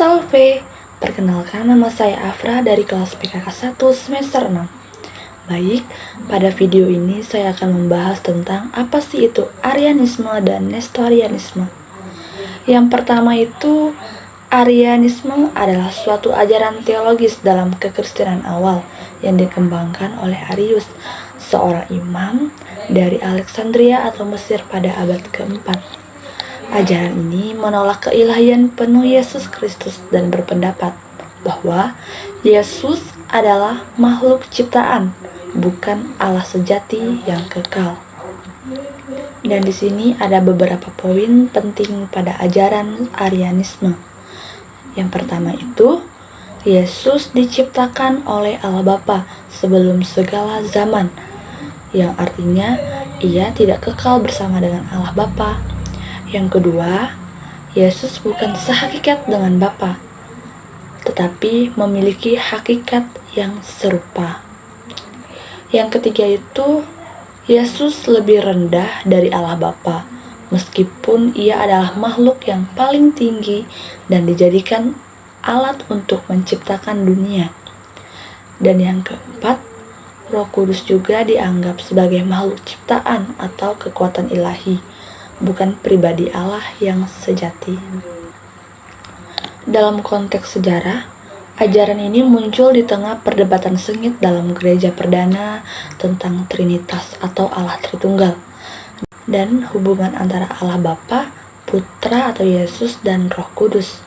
Salve, perkenalkan nama saya Afra dari kelas PKK 1 semester 6. Baik, pada video ini saya akan membahas tentang apa sih itu Arianisme dan Nestorianisme. Yang pertama itu, Arianisme adalah suatu ajaran teologis dalam kekristenan awal yang dikembangkan oleh Arius, seorang imam dari Alexandria atau Mesir pada abad keempat. Ajaran ini menolak keilahian penuh Yesus Kristus dan berpendapat bahwa Yesus adalah makhluk ciptaan, bukan Allah sejati yang kekal. Dan di sini ada beberapa poin penting pada ajaran Arianisme. Yang pertama itu, Yesus diciptakan oleh Allah Bapa sebelum segala zaman, yang artinya ia tidak kekal bersama dengan Allah Bapa. Yang kedua, Yesus bukan sehakikat dengan Bapa, tetapi memiliki hakikat yang serupa. Yang ketiga itu, Yesus lebih rendah dari Allah Bapa, meskipun ia adalah makhluk yang paling tinggi dan dijadikan alat untuk menciptakan dunia. Dan yang keempat, Roh Kudus juga dianggap sebagai makhluk ciptaan atau kekuatan ilahi, bukan pribadi Allah yang sejati. Dalam konteks sejarah, ajaran ini muncul di tengah perdebatan sengit dalam gereja perdana tentang Trinitas atau Allah Tritunggal dan hubungan antara Allah Bapa, Putra atau Yesus dan Roh Kudus.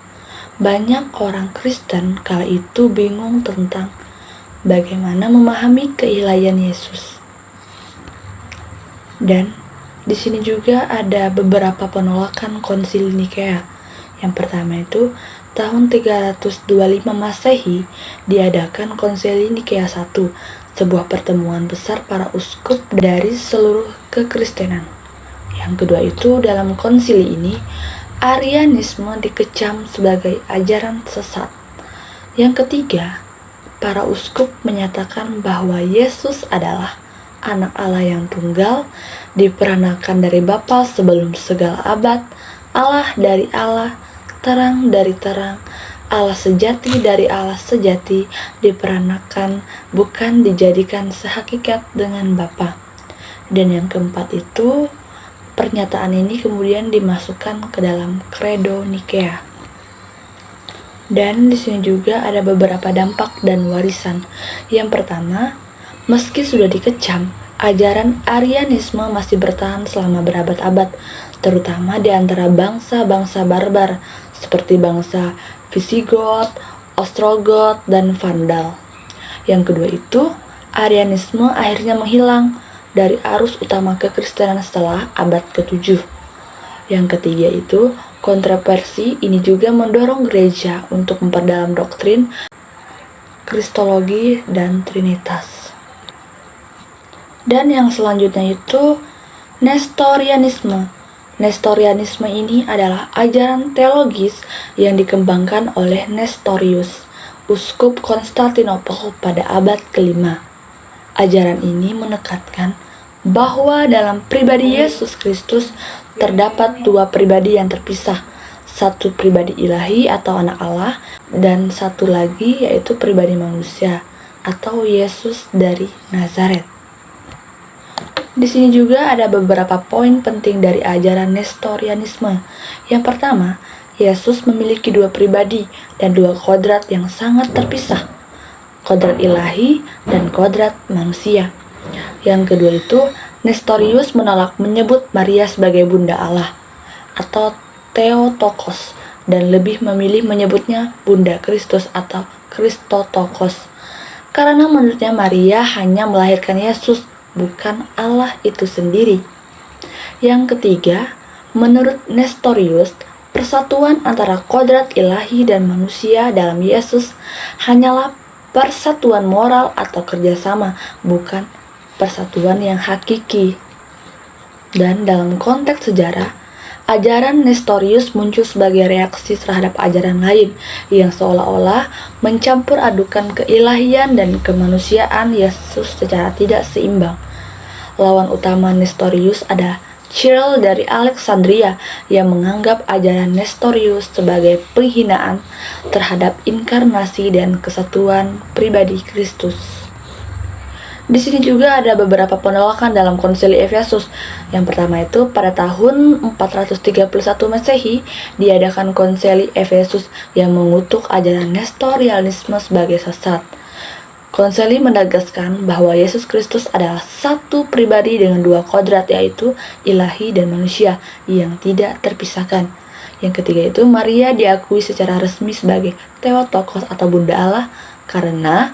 Banyak orang Kristen kala itu bingung tentang bagaimana memahami keilahian Yesus. Dan di sini juga ada beberapa penolakan Konsili Nikea. Yang pertama itu, tahun 325 Masehi diadakan Konsili Nikea I, sebuah pertemuan besar para uskup dari seluruh kekristenan. Yang kedua itu, dalam konsili ini, Arianisme dikecam sebagai ajaran sesat. Yang ketiga, para uskup menyatakan bahwa Yesus adalah Anak Allah yang tunggal, diperanakan dari Bapa sebelum segala abad, Allah dari Allah, terang dari terang, Allah sejati dari Allah sejati, diperanakan, bukan dijadikan sehakikat dengan Bapa. Dan yang keempat itu, pernyataan ini kemudian dimasukkan ke dalam Credo Nikea. Dan di sini juga ada beberapa dampak dan warisan. Yang pertama, meski sudah dikecam, ajaran Arianisme masih bertahan selama berabad-abad, terutama di antara bangsa-bangsa barbar seperti bangsa Visigoth, Ostrogoth, dan Vandal. Yang kedua itu, Arianisme akhirnya menghilang dari arus utama kekristenan setelah abad ke-7. Yang ketiga itu, kontroversi ini juga mendorong gereja untuk memperdalam doktrin Kristologi dan Trinitas. Dan yang selanjutnya itu Nestorianisme. Nestorianisme ini adalah ajaran teologis yang dikembangkan oleh Nestorius, uskup Konstantinopel pada abad ke-5. Ajaran ini menekankan bahwa dalam pribadi Yesus Kristus terdapat dua pribadi yang terpisah, satu pribadi ilahi atau anak Allah, dan satu lagi yaitu pribadi manusia atau Yesus dari Nazaret. Di sini juga ada beberapa poin penting dari ajaran Nestorianisme. Yang pertama, Yesus memiliki dua pribadi dan dua kodrat yang sangat terpisah, kodrat ilahi dan kodrat manusia. Yang kedua itu, Nestorius menolak menyebut Maria sebagai Bunda Allah atau Theotokos dan lebih memilih menyebutnya Bunda Kristus atau Christotokos, karena menurutnya Maria hanya melahirkan Yesus, bukan Allah itu sendiri. Yang ketiga, menurut Nestorius, persatuan antara kodrat ilahi dan manusia dalam Yesus hanyalah persatuan moral atau kerjasama, bukan persatuan yang hakiki. Dan dalam konteks sejarah, ajaran Nestorius muncul sebagai reaksi terhadap ajaran lain yang seolah-olah mencampur adukan keilahian dan kemanusiaan Yesus secara tidak seimbang. Lawan utama Nestorius ada Cyril dari Alexandria yang menganggap ajaran Nestorius sebagai penghinaan terhadap inkarnasi dan kesatuan pribadi Kristus. Di sini juga ada beberapa penolakan dalam Konsili Efesus. Yang pertama itu pada tahun 431 Masehi diadakan Konsili Efesus yang mengutuk ajaran Nestorianisme sebagai sesat. Konsili menegaskan bahwa Yesus Kristus adalah satu pribadi dengan dua kodrat, yaitu ilahi dan manusia yang tidak terpisahkan. Yang ketiga itu Maria diakui secara resmi sebagai Theotokos atau Bunda Allah karena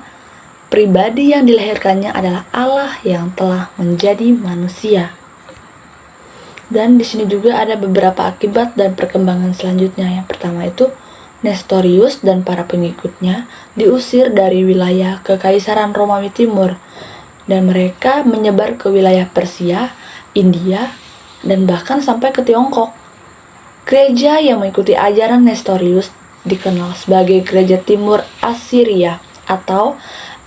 pribadi yang dilahirkannya adalah Allah yang telah menjadi manusia. Dan di sini juga ada beberapa akibat dan perkembangan selanjutnya. Yang pertama itu Nestorius dan para pengikutnya diusir dari wilayah Kekaisaran Romawi Timur dan mereka menyebar ke wilayah Persia, India, dan bahkan sampai ke Tiongkok. Gereja yang mengikuti ajaran Nestorius dikenal sebagai Gereja Timur Assyria atau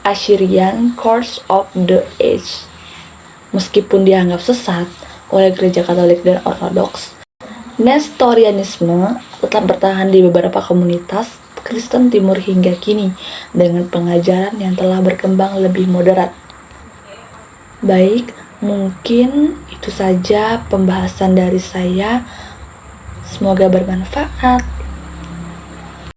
Assyrian Church of the Age. Meskipun dianggap sesat oleh Gereja Katolik dan Ortodoks, Nestorianisme tetap bertahan di beberapa komunitas Kristen Timur hingga kini dengan pengajaran yang telah berkembang lebih moderat. Baik, mungkin itu saja pembahasan dari saya. Semoga bermanfaat.